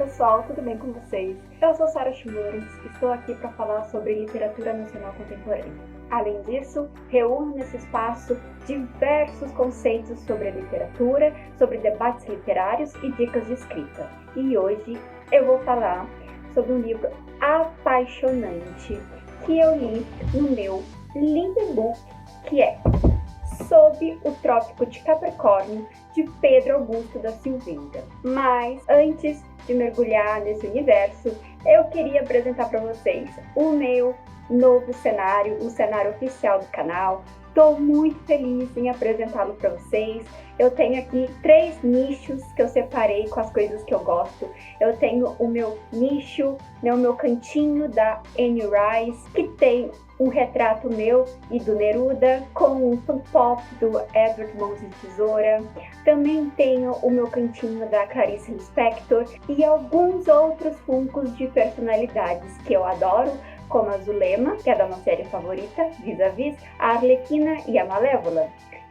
pessoal, tudo bem com vocês? Eu sou Sara Schmurens, estou aqui para falar sobre literatura nacional contemporânea. Além disso, reúno nesse espaço diversos conceitos sobre a literatura, sobre debates literários e dicas de escrita. E hoje eu vou falar sobre um livro apaixonante que eu li no meu lindo book, que é Sob o Trópico de Capricórnio, de Pedro Augusto da Silveira. Mas antes de mergulhar nesse universo, eu queria apresentar para vocês o meu novo cenário, o cenário oficial do canal. Estou muito feliz em apresentá-lo para vocês. Eu tenho aqui 3 nichos que eu separei com as coisas que eu gosto. Eu tenho o meu nicho, o meu cantinho da Anne Rice, que tem um retrato meu e do Neruda, com um pop do Edward Mãos de Tesoura. Também tenho o meu cantinho da Clarice Lispector e alguns outros funcos de personalidades que eu adoro, como a Zulema, que é da minha série favorita, Vis-a-Vis, a Arlequina e a Malévola.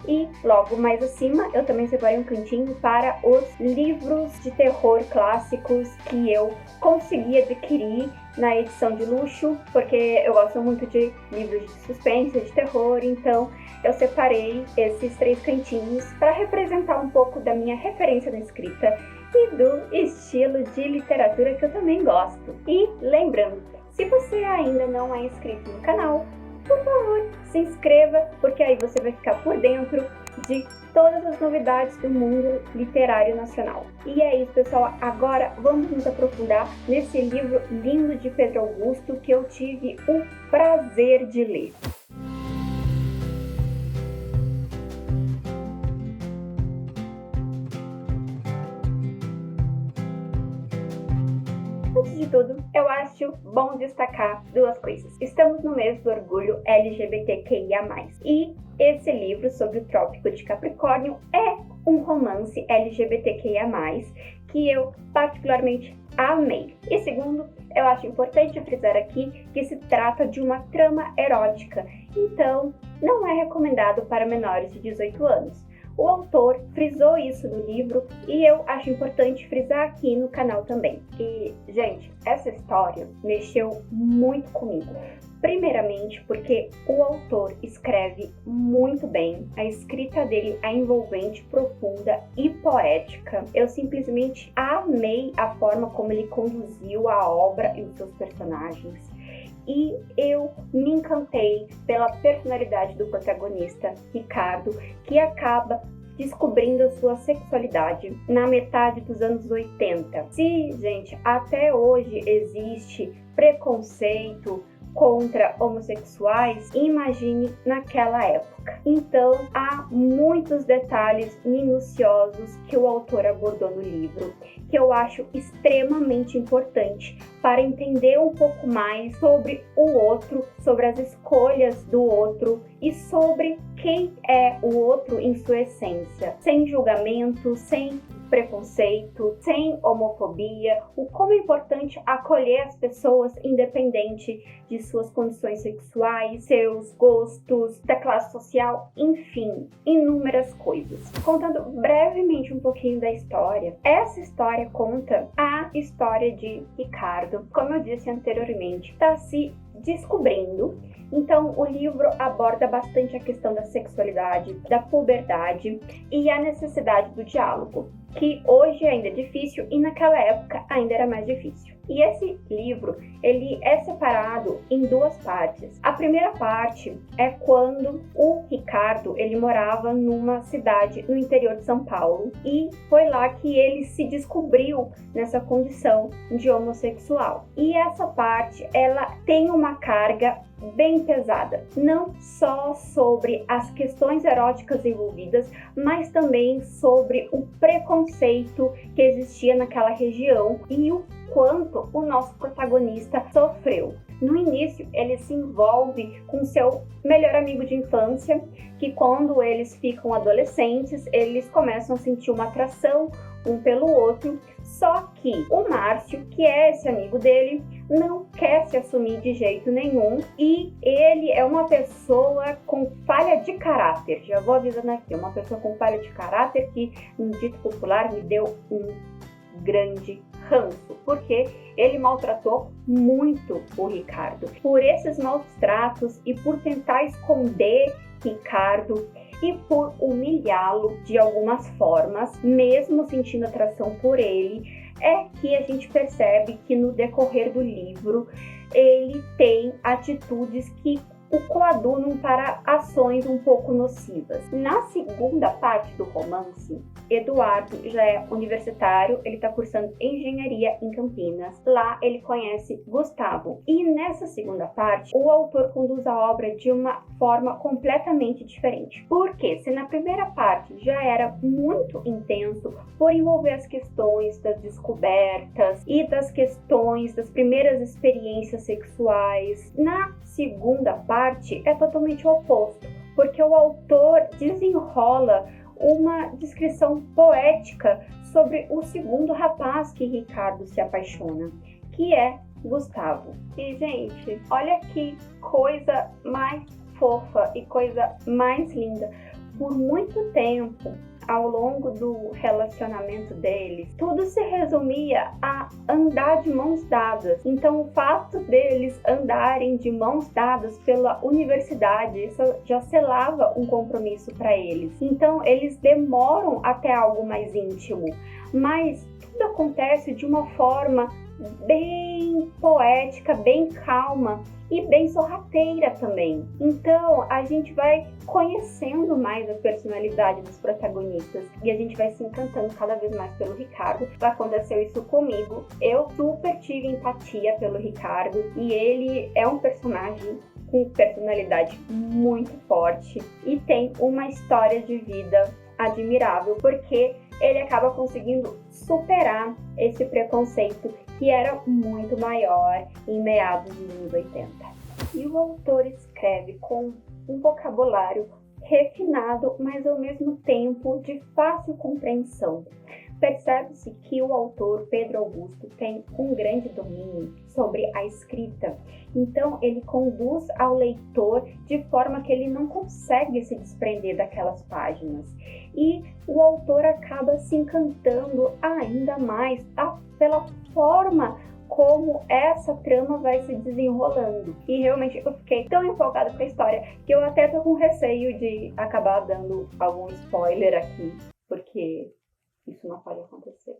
E logo mais acima eu também separei um cantinho para os livros de terror clássicos que eu consegui adquirir na edição de luxo, porque eu gosto muito de livros de suspense, de terror, então eu separei esses 3 cantinhos para representar um pouco da minha referência na escrita e do estilo de literatura que eu também gosto. E lembrando, se você ainda não é inscrito no canal, por favor, se inscreva, porque aí você vai ficar por dentro de todas as novidades do mundo literário nacional. E é isso, pessoal. Agora vamos nos aprofundar nesse livro lindo de Pedro Augusto que eu tive o prazer de ler. Antes de tudo, eu acho bom destacar 2 coisas. Estamos no mês do orgulho LGBTQIA+. E esse livro, Sob o Trópico de Capricórnio, é um romance LGBTQIA+, que eu particularmente amei. E segundo, eu acho importante frisar aqui que se trata de uma trama erótica, então não é recomendado para menores de 18 anos. O autor frisou isso no livro e eu acho importante frisar aqui no canal também. E, gente, essa história mexeu muito comigo. Primeiramente porque o autor escreve muito bem, a escrita dele é envolvente, profunda e poética. Eu simplesmente amei a forma como ele conduziu a obra e os seus personagens. E eu me encantei pela personalidade do protagonista, Ricardo, que acaba descobrindo a sua sexualidade na metade dos anos 80. Se, gente, até hoje existe preconceito contra homossexuais, imagine naquela época. Então, há muitos detalhes minuciosos que o autor abordou no livro, que eu acho extremamente importante para entender um pouco mais sobre o outro, sobre as escolhas do outro e sobre quem é o outro em sua essência, sem julgamento, sem preconceito, sem homofobia, o como é importante acolher as pessoas independente de suas condições sexuais, seus gostos, da classe social, enfim, inúmeras coisas. Contando brevemente um pouquinho da história, essa história conta a história de Ricardo, como eu disse anteriormente, está se descobrindo. Então, o livro aborda bastante a questão da sexualidade, da puberdade e a necessidade do diálogo, que hoje ainda é difícil e naquela época ainda era mais difícil. E esse livro, ele é separado em 2 partes. A primeira parte é quando o Ricardo, ele morava numa cidade no interior de São Paulo e foi lá que ele se descobriu nessa condição de homossexual. E essa parte, ela tem uma carga bem pesada, não só sobre as questões eróticas envolvidas, mas também sobre o preconceito que existia naquela região e o quanto o nosso protagonista sofreu. No início, ele se envolve com seu melhor amigo de infância, que quando eles ficam adolescentes, eles começam a sentir uma atração um pelo outro, só que o Márcio, que é esse amigo dele, não quer se assumir de jeito nenhum e ele é uma pessoa com falha de caráter. Já vou avisando aqui, uma pessoa com falha de caráter que, no dito popular, me deu um grande ranço, porque ele maltratou muito o Ricardo. Por esses maus tratos e por tentar esconder Ricardo e por humilhá-lo de algumas formas, mesmo sentindo atração por ele, é que a gente percebe que no decorrer do livro ele tem atitudes que o coadunam para ações um pouco nocivas. Na segunda parte do romance, Eduardo já é universitário, ele está cursando engenharia em Campinas. Lá ele conhece Gustavo. E nessa segunda parte, o autor conduz a obra de uma forma completamente diferente. Porque se na primeira parte já era muito intenso por envolver as questões das descobertas e das questões das primeiras experiências sexuais, na segunda parte é totalmente o oposto, porque o autor desenrola uma descrição poética sobre o segundo rapaz que Ricardo se apaixona, que é Gustavo. E, gente, olha que coisa mais fofa e coisa mais linda. Por muito tempo, ao longo do relacionamento deles, tudo se resumia a andar de mãos dadas. Então, o fato deles andarem de mãos dadas pela universidade, isso já selava um compromisso para eles. Então, eles demoram até algo mais íntimo, mas tudo acontece de uma forma bem poética, bem calma e bem sorrateira também. Então a gente vai conhecendo mais a personalidade dos protagonistas e a gente vai se encantando cada vez mais pelo Ricardo. Aconteceu isso comigo, eu super tive empatia pelo Ricardo e ele é um personagem com personalidade muito forte e tem uma história de vida admirável, porque ele acaba conseguindo superar esse preconceito que era muito maior em meados dos anos 80. E o autor escreve com um vocabulário refinado, mas ao mesmo tempo de fácil compreensão. Percebe-se que o autor, Pedro Augusto, tem um grande domínio sobre a escrita. Então, ele conduz ao leitor de forma que ele não consegue se desprender daquelas páginas. E o autor acaba se encantando ainda mais pela forma como essa trama vai se desenrolando. E realmente eu fiquei tão empolgada com a história que eu até tô com receio de acabar dando algum spoiler aqui, porque isso não pode acontecer.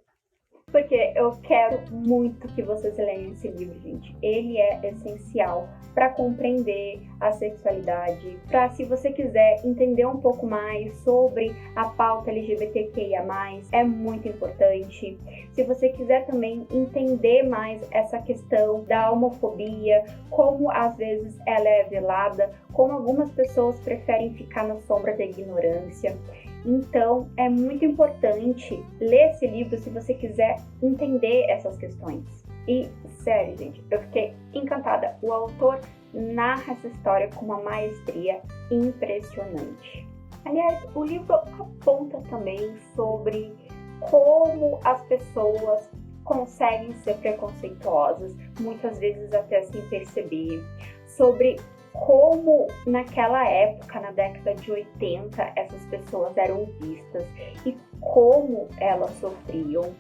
Porque eu quero muito que vocês leiam esse livro, gente. Ele é essencial para compreender a sexualidade, para, se você quiser entender um pouco mais sobre a pauta LGBTQIA+, é muito importante. Se você quiser também entender mais essa questão da homofobia, como às vezes ela é velada, como algumas pessoas preferem ficar na sombra da ignorância. Então, é muito importante ler esse livro se você quiser entender essas questões. E, sério, gente, eu fiquei encantada. O autor narra essa história com uma maestria impressionante. Aliás, o livro aponta também sobre como as pessoas conseguem ser preconceituosas, muitas vezes até sem perceber, sobre como naquela época, na década de 80, essas pessoas eram vistas e como elas sofriam.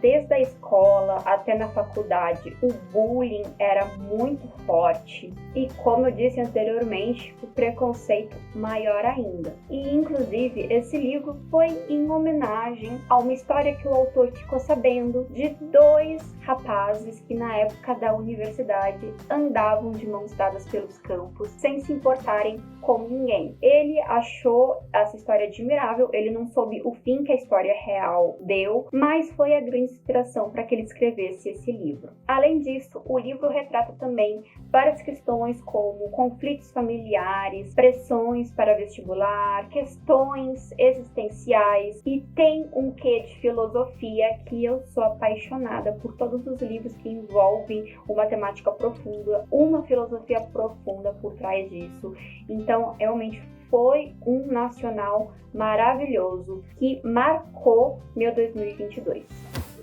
Desde a escola até na faculdade, o bullying era muito forte e, como eu disse anteriormente, o preconceito maior ainda. E, inclusive, esse livro foi em homenagem a uma história que o autor ficou sabendo de dois rapazes que, na época da universidade, andavam de mãos dadas pelos campos sem se importarem com ninguém. Ele achou essa história admirável, ele não soube o fim que a história real deu, mas foi a grande inspiração para que ele escrevesse esse livro. Além disso, o livro retrata também várias questões como conflitos familiares, pressões para vestibular, questões existenciais e tem um quê de filosofia que eu sou apaixonada por todos os livros que envolvem uma temática profunda, uma filosofia profunda por trás disso. Então, realmente foi um nacional maravilhoso que marcou meu 2022.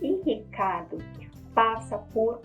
E Ricardo passa por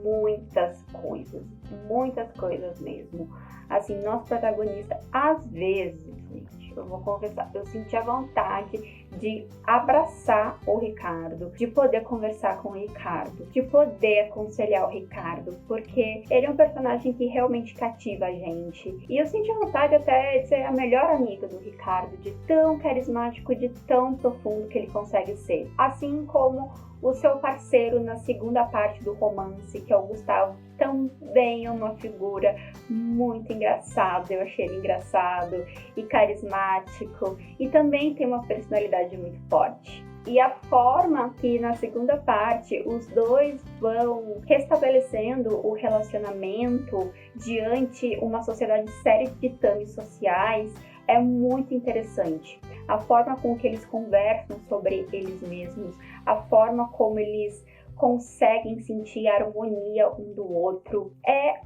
muitas coisas mesmo. Assim, nosso protagonista, às vezes, gente, eu vou confessar, eu senti a vontade de abraçar o Ricardo, de poder conversar com o Ricardo, de poder aconselhar o Ricardo, porque ele é um personagem que realmente cativa a gente. E eu senti vontade até de ser a melhor amiga do Ricardo, de tão carismático, de tão profundo que ele consegue ser. Assim como o seu parceiro na segunda parte do romance, que é o Gustavo, também é uma figura muito engraçada. Eu achei ele engraçado e carismático, e também tem uma personalidade muito forte. E a forma que na segunda parte os dois vão restabelecendo o relacionamento diante uma sociedade séria de ditames sociais é muito interessante. A forma com que eles conversam sobre eles mesmos, a forma como eles conseguem sentir a harmonia um do outro. É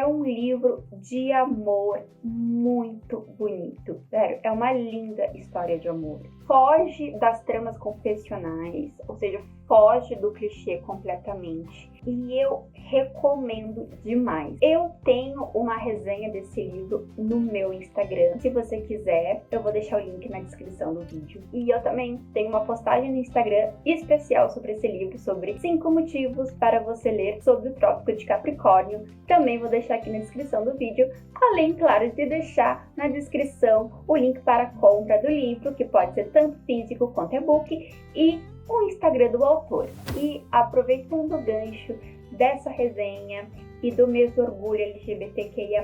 um livro de amor muito bonito. Sério, é uma linda história de amor. Foge das tramas confessionais, ou seja, foge do clichê completamente. E eu recomendo demais. Eu tenho uma resenha desse livro no meu Instagram. Se você quiser, eu vou deixar o link na descrição do vídeo. E eu também tenho uma postagem no Instagram especial sobre esse livro, sobre 5 motivos para você ler sobre o Trópico de Capricórnio. Também vou deixar aqui na descrição do vídeo, além, claro, de deixar na descrição o link para a compra do livro, que pode ser tanto físico quanto e-book, e o Instagram do autor. E aproveitando o gancho dessa resenha e do mês do orgulho LGBTQIA+,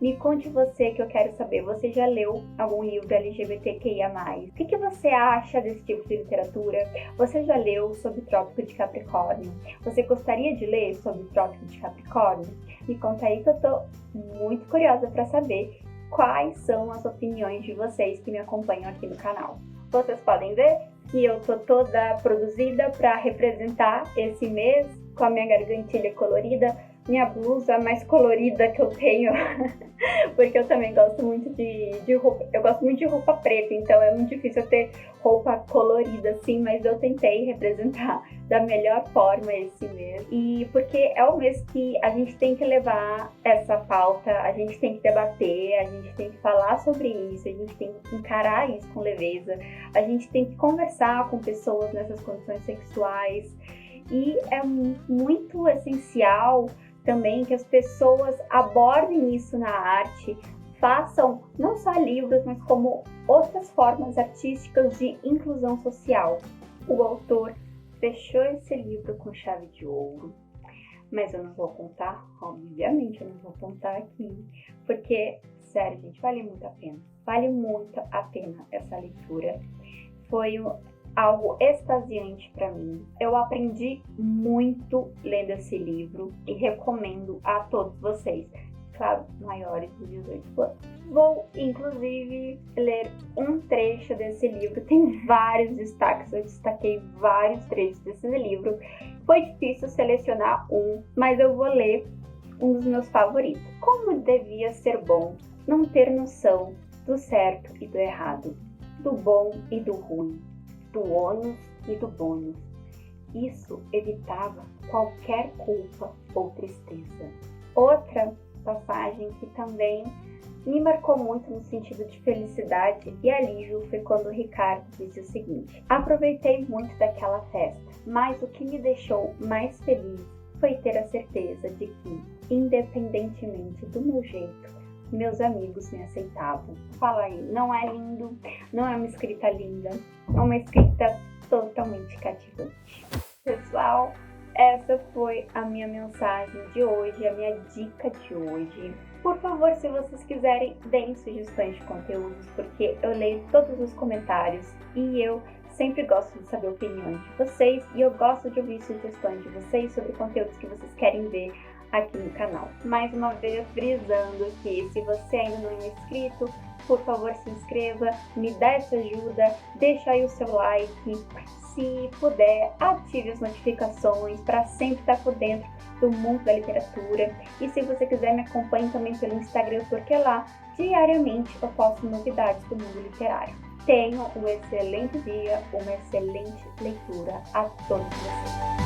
me conte você, que eu quero saber, você já leu algum livro LGBTQIA+? O que você acha desse tipo de literatura? Você já leu sobre o Trópico de Capricórnio? Você gostaria de ler sobre o Trópico de Capricórnio? Me conta aí que eu tô muito curiosa para saber quais são as opiniões de vocês que me acompanham aqui no canal. Vocês podem ver que eu tô toda produzida para representar esse mês, com a minha gargantilha colorida, minha blusa mais colorida que eu tenho, porque eu também gosto muito de roupa, eu gosto muito de roupa preta, então é muito difícil eu ter roupa colorida assim, mas eu tentei representar da melhor forma esse mês. E porque é o mês que a gente tem que levar essa pauta, a gente tem que debater, a gente tem que falar sobre isso, a gente tem que encarar isso com leveza, a gente tem que conversar com pessoas nessas condições sexuais. E é muito essencial também que as pessoas abordem isso na arte, façam não só livros, mas como outras formas artísticas de inclusão social. O autor fechou esse livro com chave de ouro, mas eu não vou contar, obviamente eu não vou contar aqui, porque, sério, gente, vale muito a pena. Vale muito a pena essa leitura. Foi algo extasiante para mim. Eu aprendi muito lendo esse livro e recomendo a todos vocês, claro, maiores de 18 anos. Vou, inclusive, ler um trecho desse livro. Tem vários destaques, eu destaquei vários trechos desse livro. Foi difícil selecionar um, mas eu vou ler um dos meus favoritos. Como devia ser bom não ter noção do certo e do errado, do bom e do ruim, do ônus e do bônus. Isso evitava qualquer culpa ou tristeza. Outra passagem que também me marcou muito no sentido de felicidade e alívio foi quando o Ricardo disse o seguinte: aproveitei muito daquela festa, mas o que me deixou mais feliz foi ter a certeza de que, independentemente do meu jeito, meus amigos me aceitavam. Fala aí, não é lindo? Não é uma escrita linda? É uma escrita totalmente cativante. Pessoal, essa foi a minha mensagem de hoje, a minha dica de hoje. Por favor, se vocês quiserem, deem sugestões de conteúdos, porque eu leio todos os comentários e eu sempre gosto de saber opiniões de vocês e eu gosto de ouvir sugestões de vocês sobre conteúdos que vocês querem ver aqui no canal. Mais uma vez, frisando que se você ainda não é inscrito, por favor se inscreva, me dá essa ajuda, deixa aí o seu like, se puder, ative as notificações para sempre estar por dentro do mundo da literatura. E se você quiser, me acompanhe também pelo Instagram, porque lá diariamente eu posto novidades do mundo literário. Tenham um excelente dia, uma excelente leitura a todos vocês.